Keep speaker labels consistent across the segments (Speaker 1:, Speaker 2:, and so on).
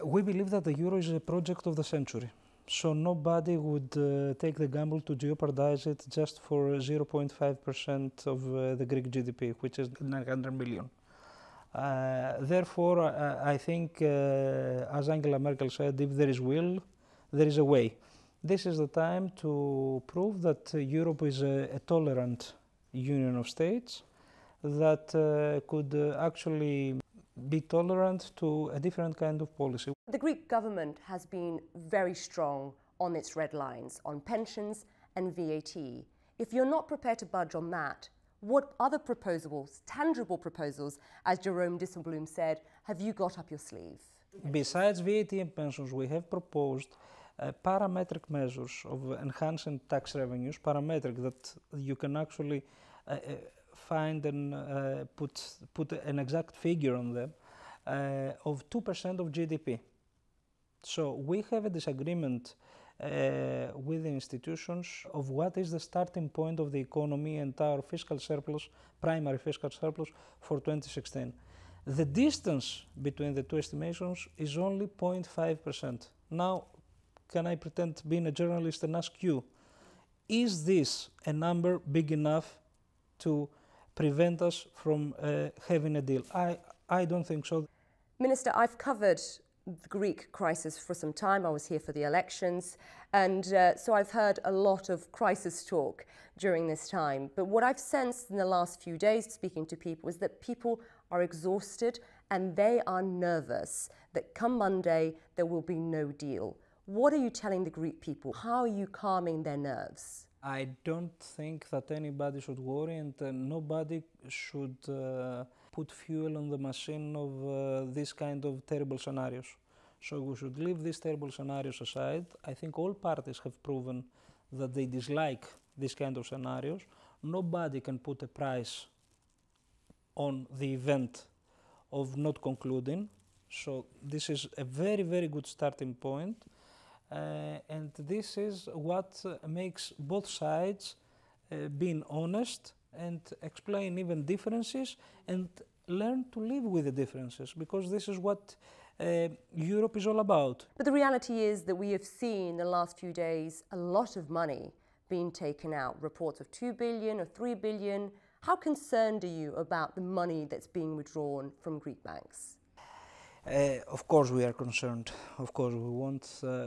Speaker 1: We believe that the euro is a project of the century. So nobody would take the gamble to jeopardize it just for 0.5% of the Greek GDP, which is 900 million. Therefore, I think, as Angela Merkel said, if there is will, there is a way. This is the time to prove that Europe is a tolerant union of states that could actually be tolerant to a different kind of policy.
Speaker 2: The Greek government has been very strong on its red lines, on pensions and VAT. If you're not prepared to budge on that, what other proposals, tangible proposals, as Jerome Dijsselbloem said, have you got up your sleeve?
Speaker 1: Besides VAT and pensions, we have proposed parametric measures of enhancing tax revenues, parametric that you can actually find and put an exact figure on them, of 2% of GDP. So we have a disagreement with the institutions of what is the starting point of the economy and our fiscal surplus, primary fiscal surplus for 2016. The distance between the two estimations is only 0.5%. Now, can I pretend being a journalist and ask you, is this a number big enough to prevent us from having a deal? I don't think so.
Speaker 2: Minister, I've covered the Greek crisis for some time. I was here for the elections, and so I've heard a lot of crisis talk during this time. But what I've sensed in the last few days speaking to people is that people are exhausted and they are nervous that come Monday there will be no deal. What are you telling the Greek people? How are you calming their nerves?
Speaker 1: I don't think that anybody should worry, and nobody should put fuel on the machine of these kind of terrible scenarios. So we should leave these terrible scenarios aside. I think all parties have proven that they dislike these kind of scenarios. Nobody can put a price on the event of not concluding. So this is a very, very good starting point. And this is what makes both sides being honest and explain even differences and learn to live with the differences, because this is what Europe is all about.
Speaker 2: But the reality is that we have seen in the last few days a lot of money being taken out, reports of 2 billion or 3 billion. How concerned are you about the money that's being withdrawn from Greek banks?
Speaker 1: Of course we are concerned. Of course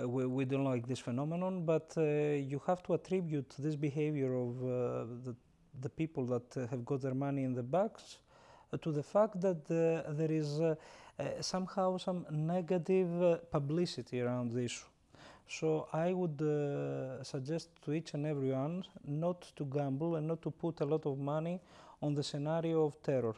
Speaker 1: we don't like this phenomenon, but you have to attribute this behavior of the people that have got their money in the banks to the fact that there is somehow some negative publicity around the issue. So I would suggest to each and everyone not to gamble and not to put a lot of money on the scenario of terror.